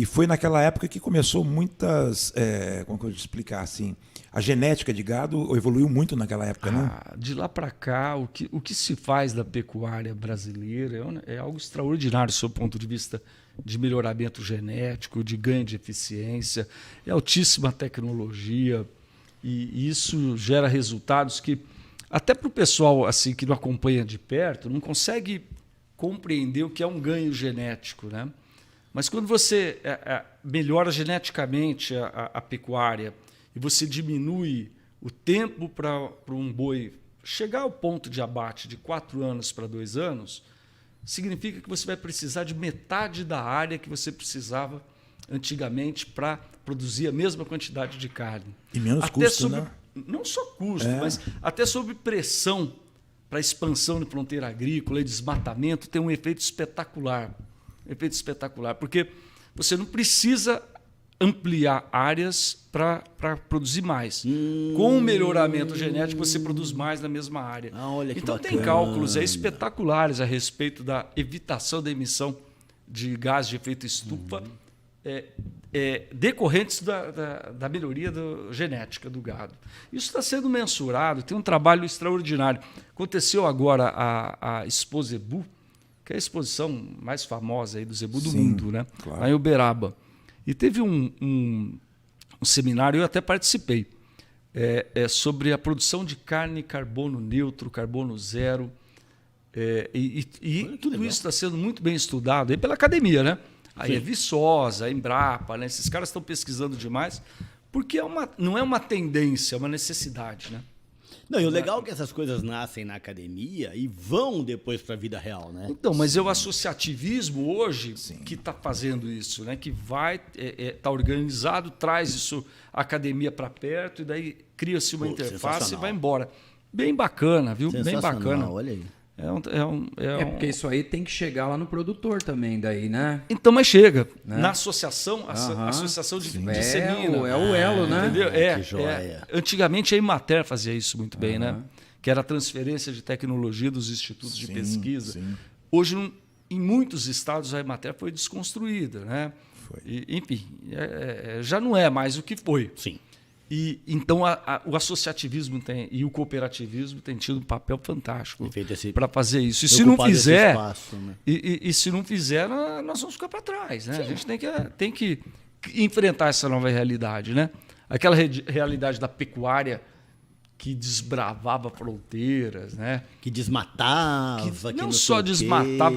foi naquela época que começou muitas, como que eu vou te explicar assim, a genética de gado evoluiu muito naquela época, né? De lá para cá, o que se faz da pecuária brasileira é algo extraordinário, do seu ponto de vista de melhoramento genético, de ganho de eficiência, é altíssima tecnologia, e isso gera resultados que, até para o pessoal assim, que não acompanha de perto, não consegue compreender o que é um ganho genético, né? Mas quando você melhora geneticamente a pecuária e você diminui o tempo para um boi chegar ao ponto de abate de 4 anos para 2 anos, significa que você vai precisar de metade da área que você precisava antigamente para produzir a mesma quantidade de carne. E menos custo, né? Não só custo, mas até sob pressão para expansão de fronteira agrícola e desmatamento, tem um efeito espetacular. Porque você não precisa ampliar áreas para produzir mais. Com o melhoramento genético, você produz mais na mesma área. Então, tem cálculos espetaculares a respeito da evitação da emissão de gás de efeito estufa decorrentes da melhoria genética do gado. Isso está sendo mensurado, tem um trabalho extraordinário. Aconteceu agora a Expo Zebu, que é a exposição mais famosa aí do zebu do mundo, né? Claro. Lá em Uberaba. E teve um seminário, eu até participei, sobre a produção de carne carbono neutro, carbono zero. E tudo isso está sendo muito bem estudado aí pela academia, né? Aí a Viçosa, a Embrapa, né? Esses caras estão pesquisando demais, porque não é uma tendência, é uma necessidade, né? Não, e o legal é que essas coisas nascem na academia e vão depois para a vida real, né? Então, mas é o associativismo hoje que está fazendo isso, né? Que vai, tá organizado, traz isso, a academia para perto, e daí cria-se uma interface e vai embora. Bem bacana, viu? Bem bacana. Olha aí. Porque isso aí tem que chegar lá no produtor também, daí, né? Então, mas chega. Né? Na associação, a associação de semina. É o elo, né? Entendeu? Que joia. Antigamente a Emater fazia isso muito bem, né? Que era a transferência de tecnologia dos institutos de pesquisa. Sim. Hoje, em muitos estados, a Emater foi desconstruída, né? Foi. Enfim, já não é mais o que foi. Sim. E então o associativismo e o cooperativismo tem tido um papel fantástico para fazer isso. E se não fizer, espaço, né? e se não fizer, nós vamos ficar para trás, né? Sim. A gente tem que enfrentar essa nova realidade, né? Aquela realidade da pecuária que desbravava fronteiras, né? Que desmatava. Que não só desmatava.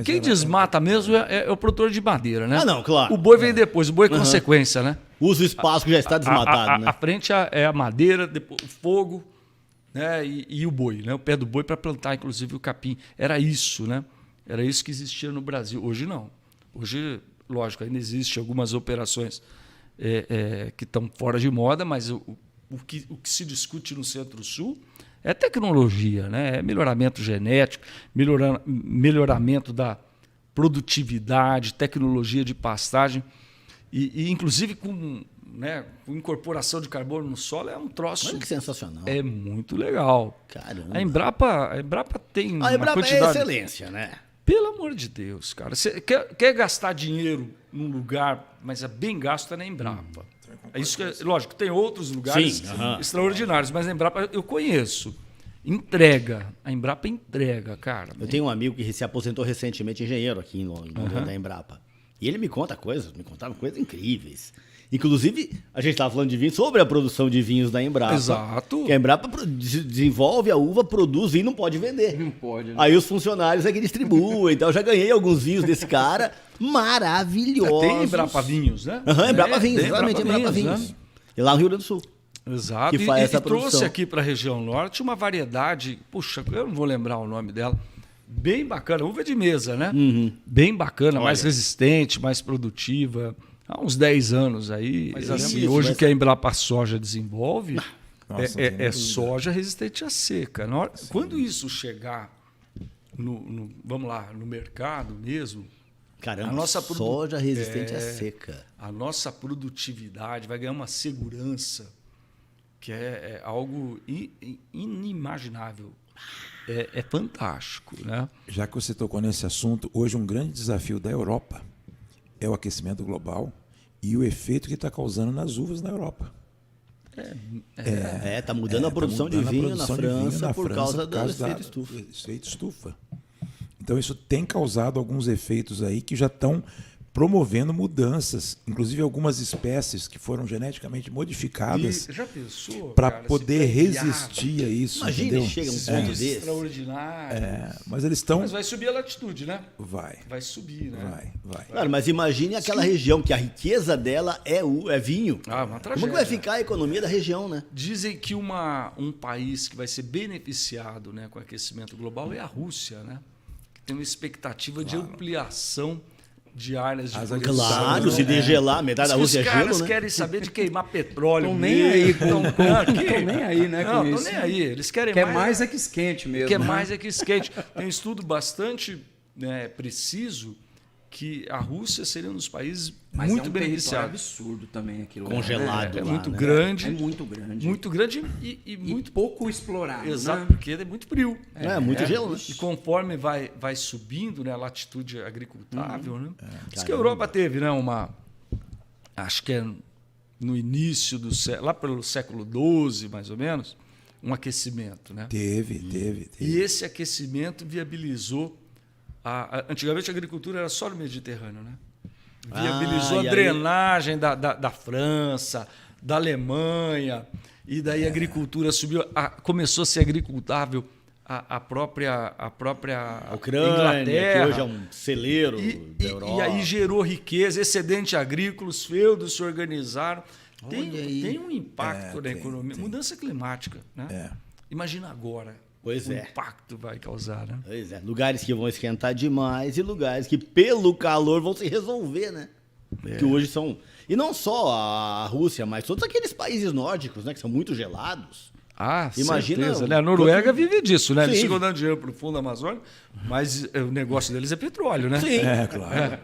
Quem desmata mesmo é o produtor de madeira, né? Ah, não, claro. O boi vem depois, o boi é consequência, né? Usa o espaço que já está desmatado, né? A frente é a madeira, depois o fogo, né? E o boi, né? O pé do boi para plantar, inclusive, o capim. Era isso, né? Era isso que existia no Brasil. Hoje não. Hoje, lógico, ainda existem algumas operações que estão fora de moda, mas o que se discute no Centro-Sul é tecnologia, né? É melhoramento genético, melhoramento da produtividade, tecnologia de pastagem. E inclusive com incorporação de carbono no solo é um troço. Olha que sensacional. É muito legal. Caramba. A Embrapa tem A Embrapa uma quantidade... é excelência, né? Pelo amor de Deus, cara. Você quer gastar dinheiro num lugar, mas é bem gasto na Embrapa. Isso lógico, tem outros lugares extraordinários, mas a Embrapa eu conheço. A Embrapa entrega, cara. Eu tenho um amigo que se aposentou recentemente, engenheiro aqui em Londres, da Embrapa. E ele me contava coisas incríveis. Inclusive, a gente estava falando de vinho, sobre a produção de vinhos da Embrapa. Exato. Que a Embrapa desenvolve a uva, produz vinho e não pode vender. Não pode, né? Aí os funcionários é que distribuem. Então, eu já ganhei alguns vinhos desse cara maravilhosos. Tem Embrapa Vinhos, né? Embrapa Vinhos, exatamente, Embrapa Vinhos. Né? E lá no Rio Grande do Sul. Exato. Que faz essa trouxe produção. aqui para a região norte uma variedade, puxa, eu não vou lembrar o nome dela, bem bacana, uva de mesa, né? Bem bacana, mais resistente, mais produtiva. Há uns 10 anos aí. Mas assim, hoje o que a Embrapa Soja desenvolve é soja resistente à seca. Quando isso chegar vamos lá, no mercado mesmo, Caramba, a nossa soja resistente à seca. A nossa produtividade vai ganhar uma segurança que é algo inimaginável. É fantástico, né? Já que você tocou nesse assunto, hoje um grande desafio da Europa é o aquecimento global e o efeito que está causando nas uvas na Europa. Tá mudando a produção de vinho na França por causa do efeito da estufa. efeito estufa. Então isso tem causado alguns efeitos aí que já estão promovendo mudanças, inclusive algumas espécies que foram geneticamente modificadas já pensou, para cara, poder resistir a isso. Imagina, entendeu? chega um ponto desse. Extraordinário. Mas eles estão. Mas vai subir a latitude, né? Vai Subir, né? vai. Claro, mas imagine aquela região que a riqueza dela é vinho. Uma tragédia. Como que vai ficar a economia da região, né? Dizem que um país que vai ser beneficiado, né, com o aquecimento global é a Rússia, né? Que tem uma expectativa de ampliação de áreas de produção. Claro, se degelar, metade da Rússia é Os gelo, caras né? querem saber de queimar petróleo. Estão nem aí com Estão nem aí, né? Não, com estão isso. nem aí. Eles querem Quer mais é que esquente mesmo. Quer né? mais é que esquente. Tem um estudo bastante preciso que a Rússia seria um dos países Mas muito é um beneficiados. absurdo também aquilo. Congelado. É lá, muito né? grande. É muito grande. Muito grande e E muito pouco explorado. exato, Né? porque é muito frio. Muito gelo, né? E conforme vai subindo, né, a latitude agricultável, né? Diz que a Europa teve, né, acho que é no início do século, lá pelo século XII, mais ou menos, um aquecimento, né? Teve. E esse aquecimento viabilizou antigamente a agricultura era só no Mediterrâneo, né? Viabilizou a drenagem da França, da Alemanha, e daí a agricultura subiu, começou a ser agricultável a própria Ucrânia, Inglaterra. que hoje é um celeiro da Europa. E aí gerou riqueza, excedente agrícola, os feudos se organizaram. Tem um impacto na economia, mudança climática, né? Imagina agora. Pois o é. impacto vai causar, né? Pois é, lugares que vão esquentar demais e lugares que pelo calor vão se resolver, né? Que hoje são... E não só a Rússia, mas todos aqueles países nórdicos, né? Que são muito gelados. Imagina certeza, né? A Noruega vive disso, né? Eles Sim. ficam dando dinheiro para o fundo da Amazônia, mas o negócio deles é petróleo, né? Sim,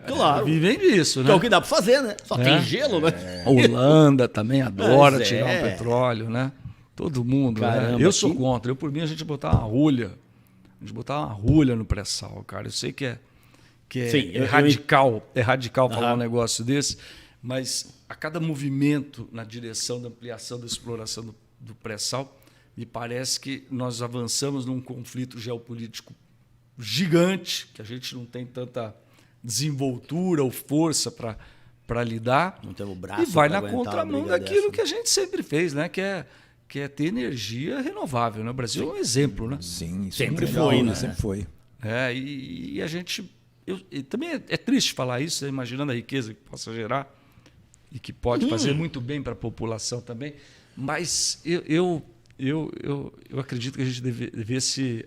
claro. Vivem disso, Que né? é o que dá pra fazer, né? Só tem gelo, né? A Holanda também adora Pois tirar é. o petróleo, né? Todo mundo, Caramba, né? Eu sou que- contra. Por mim, a gente botar uma rolha. A gente botar uma rolha no pré-sal, cara. Eu sei que é Sim, eu- radical. É radical falar Aham. um negócio desse, mas a cada movimento na direção da ampliação da exploração do pré-sal, me parece que nós avançamos num conflito geopolítico gigante, que a gente não tem tanta desenvoltura ou força para lidar. Não temos braço E vai pra na aguentar uma contramão briga daquilo dessa, que a gente sempre fez, né? Que é ter energia renovável. Né? O Brasil é um exemplo, né? Sim, isso Sempre é muito legal, foi, né? Sempre foi. E a gente... e também é triste falar isso, né? Imaginando a riqueza que possa gerar e que pode fazer muito bem para a população também. Mas eu acredito que a gente devesse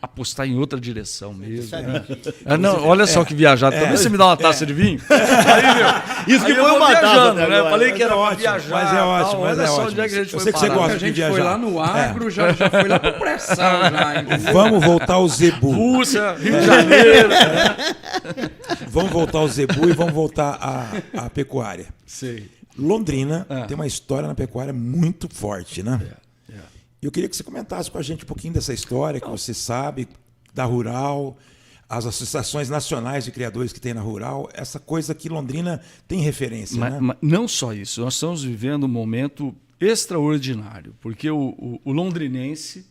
apostar em outra direção mesmo. Né? Não, olha só que viajado. Também você me dá uma taça de vinho? Aí, Isso que aí eu foi vou uma taça viajando, até né? agora. Falei que era para ótimo, viajar. mas é ótimo, mas Olha é só ótimo. onde é que a gente Eu foi sei que você parar. gosta A de gente viajar. foi lá no agro, já foi lá pro pré-sal já. entendeu? Vamos voltar ao Zebu. Rússia, Rio de Janeiro. Vamos voltar ao Zebu e vamos voltar à pecuária. Sei. Londrina tem uma história na pecuária muito forte, né? E eu queria que você comentasse com a gente um pouquinho dessa história que você sabe, da Rural, as associações nacionais de criadores que tem na Rural, essa coisa que Londrina tem referência, né? Mas não só isso, nós estamos vivendo um momento extraordinário, porque o londrinense,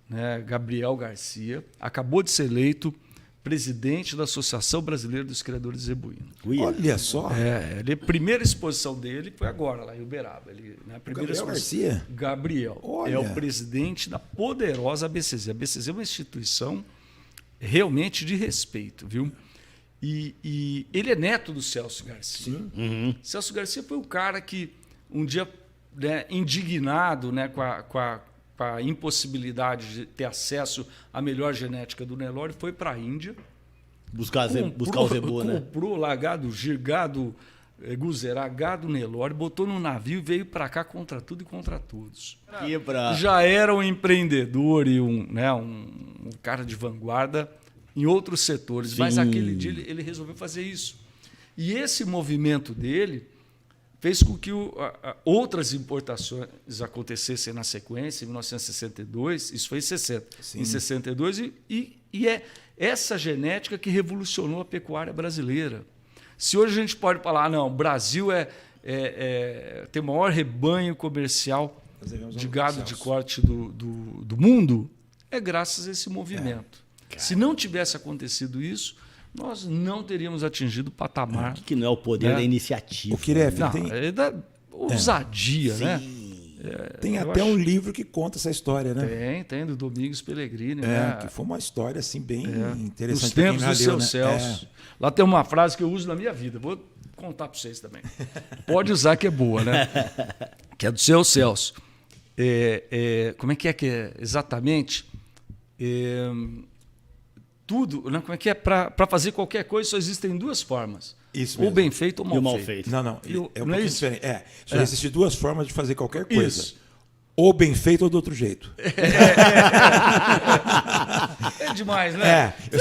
né, Gabriel Garcia, acabou de ser eleito presidente da Associação Brasileira dos Criadores de Zebuíno. Olha só. A primeira exposição dele foi agora, lá em Uberaba. A primeira Gabriel exposição- Garcia? Gabriel. Olha. É o presidente da poderosa ABCZ. A ABCZ é uma instituição realmente de respeito, viu? E ele é neto do Celso Garcia. Celso Garcia foi o cara que, um dia, né, indignado, né, com a impossibilidade de ter acesso à melhor genética do Nelore, foi para a Índia. Buscar o zebu, né? Comprou lá gado, guzerá, gado Nelore, botou no navio e veio para cá contra tudo e contra todos. Aqui pra... Já era um empreendedor e um cara de vanguarda em outros setores, mas Sim. aquele dia ele resolveu fazer isso. E esse movimento dele fez com que outras importações acontecessem na sequência, em 1962, isso foi em 60, em 62, e é essa genética que revolucionou a pecuária brasileira. Se hoje a gente pode falar, não, o Brasil tem o maior rebanho comercial de gado de corte do mundo, é graças a esse movimento. Se não tivesse acontecido isso, nós não teríamos atingido o patamar. Que não é o poder da iniciativa. O Kiref, É da ousadia, né? Tem até um livro que conta essa história, né? Tem do Domingos Pellegrini. Que foi uma história assim, bem interessante. Os tempos do seu né? Celso. Lá tem uma frase que eu uso na minha vida. Vou contar para vocês também. Pode usar que é boa, né? Que é do seu Celso. Como é que é exatamente? Tudo, né? Como é que é? Para fazer qualquer coisa só existem duas formas. Isso ou mesmo. bem feito ou mal feito. Não, é um pouquinho diferente. Só existem duas formas de fazer qualquer coisa. Isso. Ou bem feito ou do outro jeito. É demais, né? Eu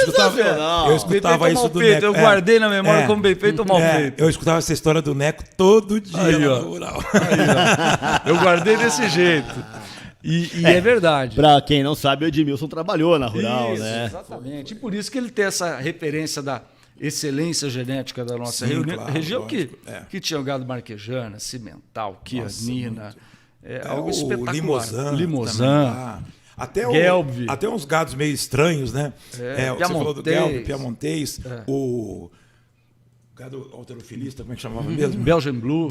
escutava isso do Neco. Eu guardei na memória como bem feito ou mal feito. Eu escutava essa história do Neco todo dia no Rural. Eu guardei desse jeito. E é verdade. Para quem não sabe, o Edmilson trabalhou na Rural, isso, né? Exatamente. E por isso que ele tem essa referência da excelência genética da nossa região, que tinha o gado marquejana, cimental, quianina, algo espetacular. Limousin. Até uns gados meio estranhos, né? Você falou do Gelb, Piamontês, o gado halterofilista, como é que chamava mesmo? Belgian Blue.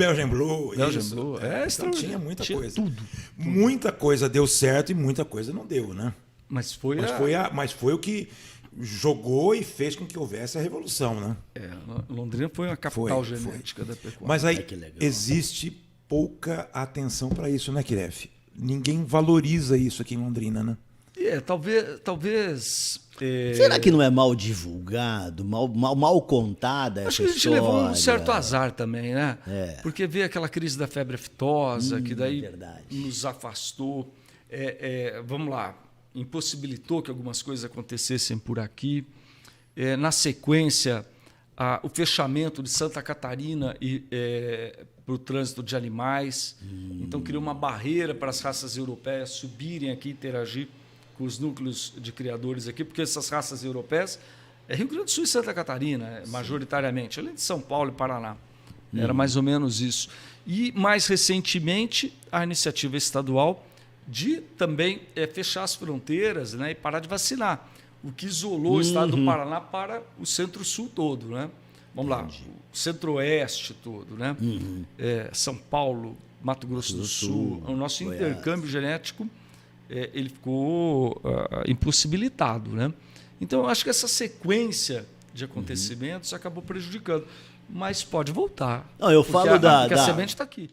Então tinha muita coisa. Tudo. Muita coisa deu certo e muita coisa não deu, né? Mas foi o que jogou e fez com que houvesse a revolução, né? Londrina foi uma capital genética da pecuária. Mas aí existe pouca atenção para isso, né, Kiref? Ninguém valoriza isso aqui em Londrina, né? Talvez. Será que não é mal divulgado, mal contada essa história? Acho que a gente levou um certo azar também, né? Porque veio aquela crise da febre aftosa, que daí nos afastou. Vamos lá, impossibilitou que algumas coisas acontecessem por aqui. Na sequência, o fechamento de Santa Catarina para o trânsito de animais. Então, criou uma barreira para as raças europeias subirem aqui e interagir com os núcleos de criadores aqui, porque essas raças europeias é Rio Grande do Sul e Santa Catarina, majoritariamente, além de São Paulo e Paraná. Era mais ou menos isso. E, mais recentemente, a iniciativa estadual de também fechar as fronteiras, né, e parar de vacinar, o que isolou o estado do Paraná para o centro-sul todo, né? Vamos lá, o centro-oeste todo, né? São Paulo, Mato Grosso do Sul. O nosso intercâmbio genético ele ficou impossibilitado, né? Então, eu acho que essa sequência de acontecimentos acabou prejudicando. Mas pode voltar. Não, eu falo porque a semente está aqui.